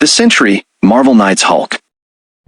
The Sentry, Marvel Knights Hulk.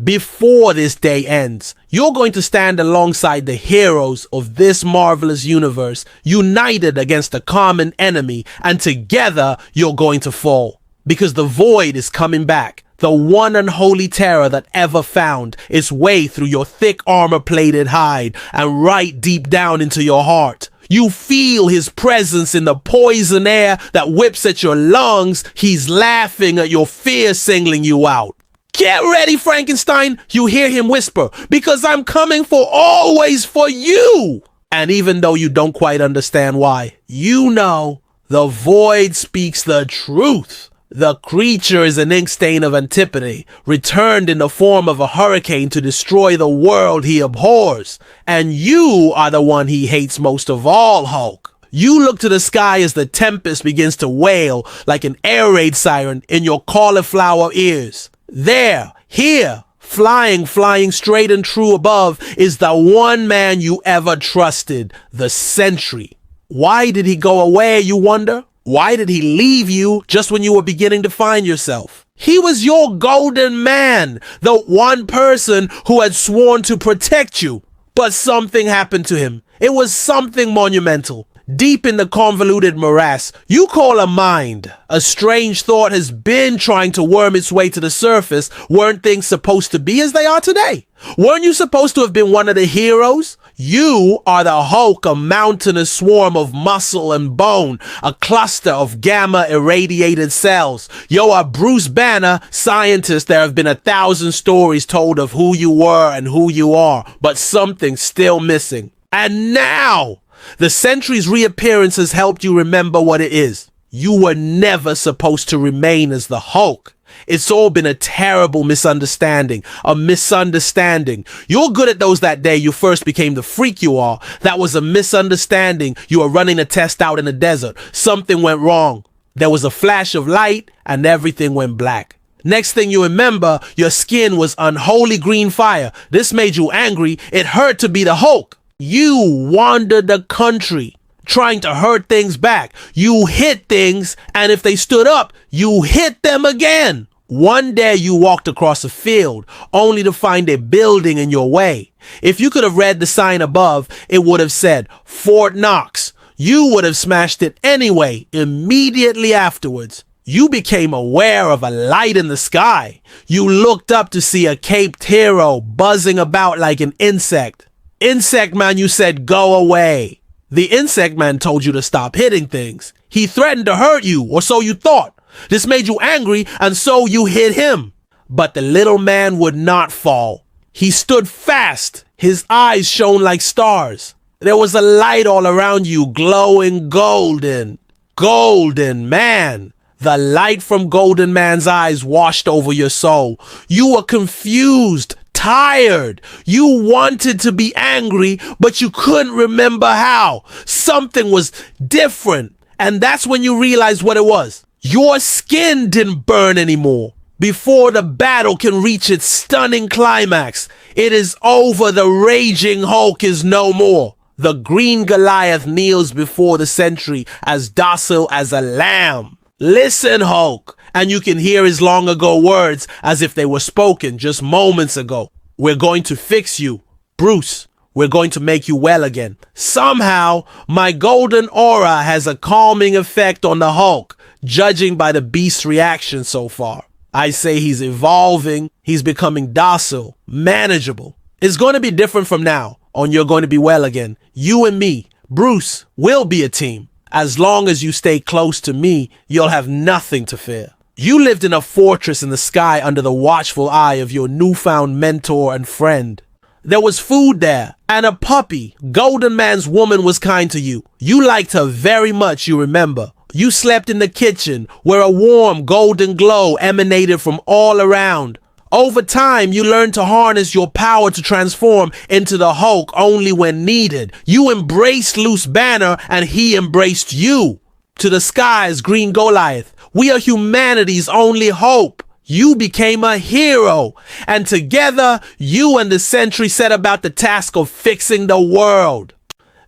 Before this day ends, you're going to stand alongside the heroes of this marvelous universe, united against a common enemy, and together you're going to fall. Because the void is coming back, the one unholy terror that ever found its way through your thick armor-plated hide and right deep down into your heart. You feel his presence in the poison air that whips at your lungs. He's laughing at your fear, singling you out. Get ready, Frankenstein, you hear him whisper, because I'm coming for always for you. And even though you don't quite understand why, you know the void speaks the truth. The creature is an ink stain of antipathy, returned in the form of a hurricane to destroy the world he abhors. And you are the one he hates most of all, Hulk. You look to the sky as the tempest begins to wail like an air raid siren in your cauliflower ears. There, here, flying straight and true above is the one man you ever trusted, the Sentry. Why did he go away, you wonder? Why did he leave you just when you were beginning to find yourself? He was your golden man, the one person who had sworn to protect you. But something happened to him. It was something monumental. Deep in the convoluted morass you call a mind, a strange thought has been trying to worm its way to the surface. Weren't things supposed to be as they are today? Weren't you supposed to have been one of the heroes? You are the Hulk, a mountainous swarm of muscle and bone, a cluster of gamma-irradiated cells. You're a Bruce Banner scientist. There have been 1,000 stories told of who you were and who you are, but something's still missing. And now, the Sentry's reappearance has helped you remember what it is. You were never supposed to remain as the Hulk. It's all been a terrible misunderstanding, a misunderstanding. You're good at those that day you first became the freak you are. That was a misunderstanding. You were running a test out in the desert. Something went wrong. There was a flash of light and everything went black. Next thing you remember, your skin was unholy green fire. This made you angry. It hurt to be the Hulk. You wandered the country, trying to hurt things back. You hit things, and if they stood up, you hit them again. One day you walked across a field, only to find a building in your way. If you could have read the sign above, it would have said, Fort Knox. You would have smashed it anyway, immediately afterwards. You became aware of a light in the sky. You looked up to see a caped hero buzzing about like an insect. Insect man, you said, go away. The insect man told you to stop hitting things. He threatened to hurt you, or so you thought. This made you angry, and so you hit him. But the little man would not fall. He stood fast. His eyes shone like stars. There was a light all around you, glowing golden. Golden man. The light from Golden Man's eyes washed over your soul. You were confused, tired. You wanted to be angry, but you couldn't remember how. Something was different. And that's when you realized what it was. Your skin didn't burn anymore. Before the battle can reach its stunning climax, it is over. The raging Hulk is no more. The green Goliath kneels before the Sentry as docile as a lamb. Listen, Hulk, and you can hear his long ago words as if they were spoken just moments ago. We're going to fix you, Bruce. We're going to make you well again. Somehow, my golden aura has a calming effect on the Hulk, judging by the beast's reaction so far. I say he's evolving, he's becoming docile, manageable. It's going to be different from now on. You're going to be well again. You and me, Bruce, will be a team. As long as you stay close to me, you'll have nothing to fear. You lived in a fortress in the sky under the watchful eye of your newfound mentor and friend. There was food there and a puppy. Golden Man's woman was kind to you. You liked her very much, you remember. You slept in the kitchen where a warm golden glow emanated from all around. Over time, you learned to harness your power to transform into the Hulk only when needed. You embraced Loose Banner and he embraced you. To the skies, Green Goliath. We are humanity's only hope. You became a hero. And together, you and the Sentry set about the task of fixing the world.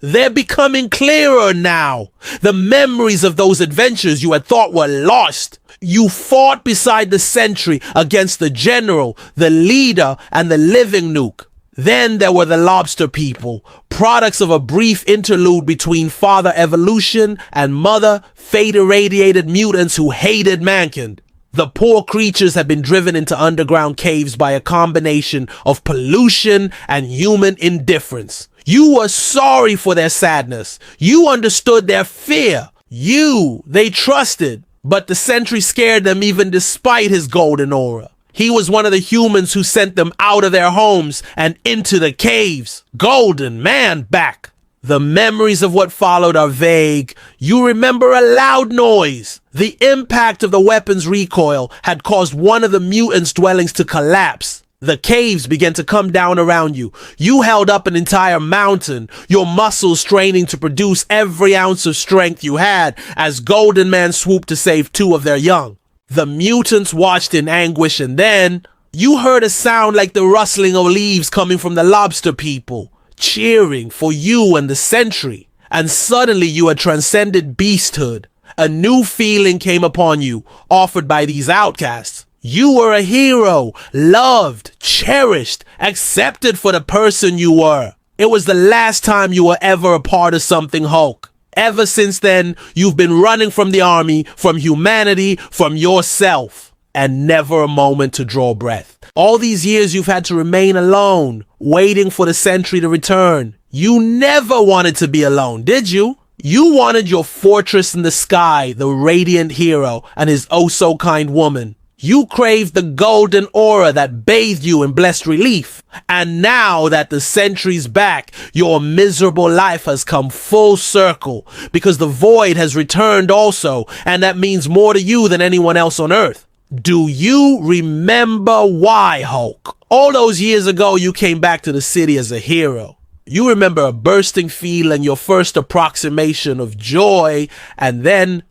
They're becoming clearer now. The memories of those adventures you had thought were lost. You fought beside the Sentry against the General, the Leader, and the Living Nuke. Then there were the Lobster people, products of a brief interlude between Father Evolution and Mother Fate-irradiated mutants who hated mankind. The poor creatures had been driven into underground caves by a combination of pollution and human indifference. You were sorry for their sadness. You understood their fear. They trusted. But the Sentry scared them even despite his golden aura. He was one of the humans who sent them out of their homes and into the caves. Golden Man back. The memories of what followed are vague. You remember a loud noise. The impact of the weapon's recoil had caused one of the mutants' dwellings to collapse. The caves began to come down around you. You held up an entire mountain, your muscles straining to produce every ounce of strength you had as Golden Man swooped to save two of their young. The mutants watched in anguish, and then you heard a sound like the rustling of leaves coming from the Lobster people, cheering for you and the Sentry. And suddenly you had transcended beasthood. A new feeling came upon you, offered by these outcasts. You were a hero, loved, cherished, accepted for the person you were. It was the last time you were ever a part of something, Hulk. Ever since then, you've been running from the army, from humanity, from yourself, and never a moment to draw breath. All these years you've had to remain alone, waiting for the Sentry to return. You never wanted to be alone, did you? You wanted your fortress in the sky, the radiant hero, and his oh-so-kind woman. You craved the golden aura that bathed you in blessed relief. And now that the Sentry's back, your miserable life has come full circle because the void has returned also, and that means more to you than anyone else on Earth. Do you remember why, Hulk? All those years ago, you came back to the city as a hero. You remember a bursting feeling, your first approximation of joy, and then...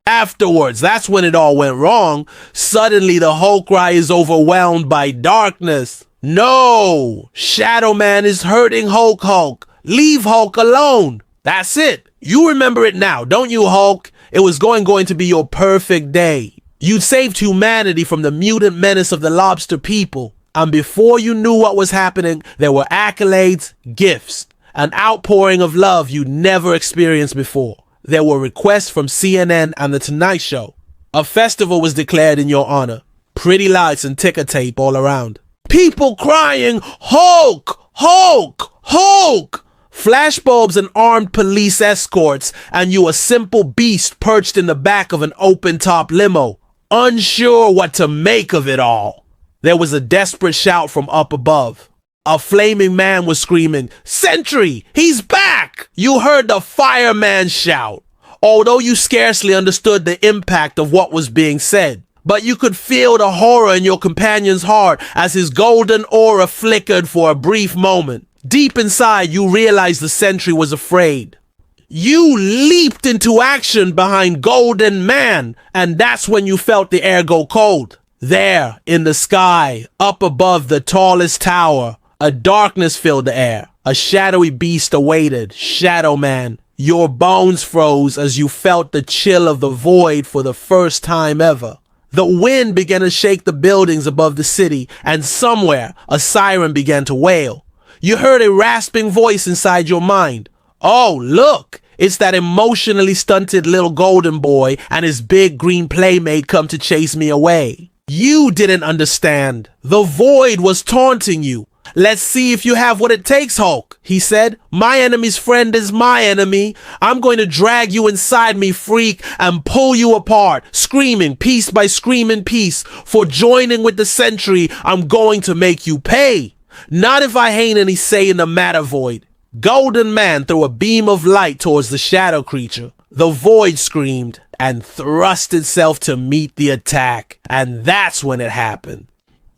Afterwards, that's when it all went wrong. Suddenly, the Hulk Cry is overwhelmed by darkness. No! Shadow Man is hurting Hulk. Leave Hulk alone. That's it. You remember it now, don't you, Hulk? It was going to be your perfect day. You'd saved humanity from the mutant menace of the Lobster people. And before you knew what was happening, there were accolades, gifts, an outpouring of love you'd never experienced before. There were requests from CNN and The Tonight Show. A festival was declared in your honor. Pretty lights and ticker tape all around. People crying, Hulk! Hulk! Hulk! Flashbulbs and armed police escorts, and you a simple beast perched in the back of an open-top limo, unsure what to make of it all. There was a desperate shout from up above. A flaming man was screaming, Sentry! He's back! You heard the fireman shout, although you scarcely understood the impact of what was being said. But you could feel the horror in your companion's heart as his golden aura flickered for a brief moment. Deep inside, you realized the Sentry was afraid. You leaped into action behind Golden Man, and that's when you felt the air go cold. There, in the sky, up above the tallest tower, a darkness filled the air. A shadowy beast awaited. Shadow Man. Your bones froze as you felt the chill of the void for the first time ever. The wind began to shake the buildings above the city, and somewhere, a siren began to wail. You heard a rasping voice inside your mind. Oh, look! It's that emotionally stunted little golden boy and his big green playmate come to chase me away. You didn't understand. The void was taunting you. Let's see if you have what it takes, Hulk, he said. My enemy's friend is my enemy. I'm going to drag you inside me, freak, and pull you apart, screaming piece by screaming piece. For joining with the Sentry, I'm going to make you pay. Not if I ain't any say in the matter, Void. Golden Man threw a beam of light towards the shadow creature. The Void screamed and thrust itself to meet the attack. And that's when it happened.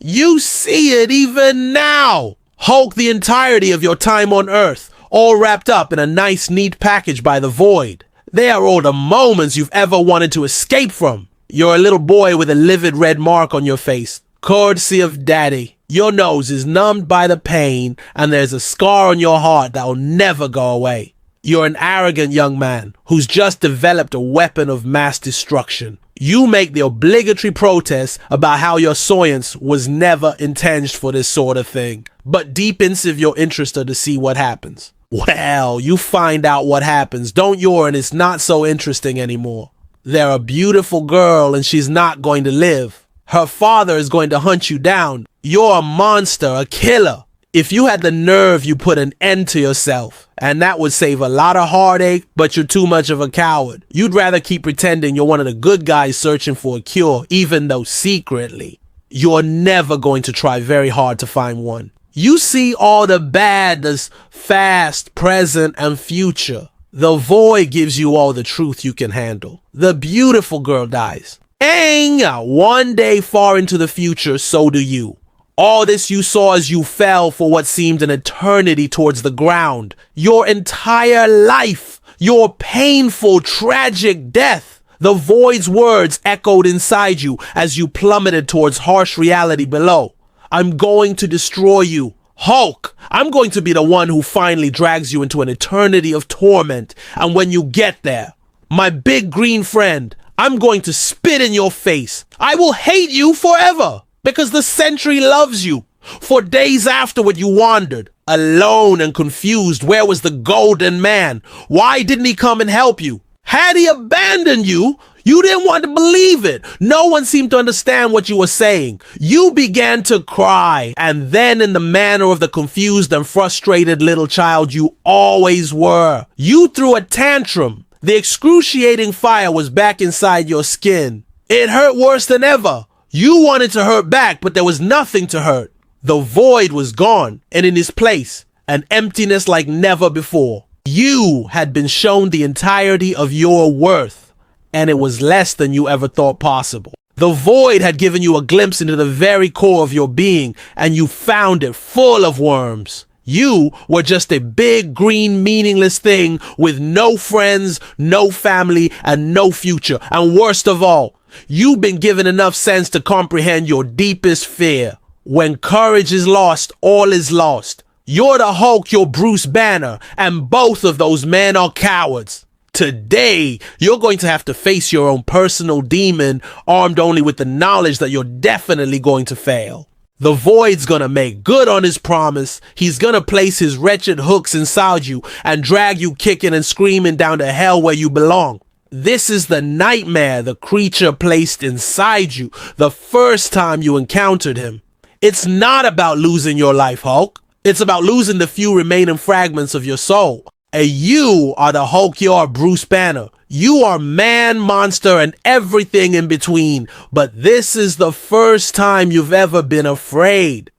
You see it even now! Hulk the entirety of your time on Earth, all wrapped up in a nice, neat package by the Void. They are all the moments you've ever wanted to escape from. You're a little boy with a livid red mark on your face, courtesy of Daddy. Your nose is numbed by the pain, and there's a scar on your heart that'll never go away. You're an arrogant young man who's just developed a weapon of mass destruction. You make the obligatory protest about how your science was never intended for this sort of thing. But deep inside you're interested to see what happens. Well, you find out what happens, don't you? And it's not so interesting anymore. They're a beautiful girl and she's not going to live. Her father is going to hunt you down. You're a monster, a killer. If you had the nerve, you put an end to yourself. And that would save a lot of heartache, but you're too much of a coward. You'd rather keep pretending you're one of the good guys searching for a cure, even though secretly, you're never going to try very hard to find one. You see all the bad, this past, present, and future. The void gives you all the truth you can handle. The beautiful girl dies. And one day far into the future, so do you. All this you saw as you fell for what seemed an eternity towards the ground. Your entire life. Your painful, tragic death. The void's words echoed inside you as you plummeted towards harsh reality below. I'm going to destroy you. Hulk, I'm going to be the one who finally drags you into an eternity of torment. And when you get there, my big green friend, I'm going to spit in your face. I will hate you forever. Because the Sentry loves you. For days afterward you wandered, alone and confused. Where was the golden man? Why didn't he come and help you? Had he abandoned you? You didn't want to believe it. No one seemed to understand what you were saying. You began to cry, and then in the manner of the confused and frustrated little child you always were, you threw a tantrum. The excruciating fire was back inside your skin. It hurt worse than ever. You wanted to hurt back, but there was nothing to hurt. The void was gone, and in its place, an emptiness like never before. You had been shown the entirety of your worth, and it was less than you ever thought possible. The void had given you a glimpse into the very core of your being, and you found it full of worms. You were just a big, green, meaningless thing with no friends, no family, and no future. And worst of all, you've been given enough sense to comprehend your deepest fear. When courage is lost, all is lost. You're the Hulk, you're Bruce Banner, and both of those men are cowards. Today, you're going to have to face your own personal demon, armed only with the knowledge that you're definitely going to fail. The void's gonna make good on his promise. He's gonna place his wretched hooks inside you and drag you kicking and screaming down to hell where you belong. This is the nightmare the creature placed inside you the first time you encountered him. It's not about losing your life, Hulk. It's about losing the few remaining fragments of your soul. And you are the Hulk, you are Bruce Banner. You are man, monster, and everything in between. But this is the first time you've ever been afraid.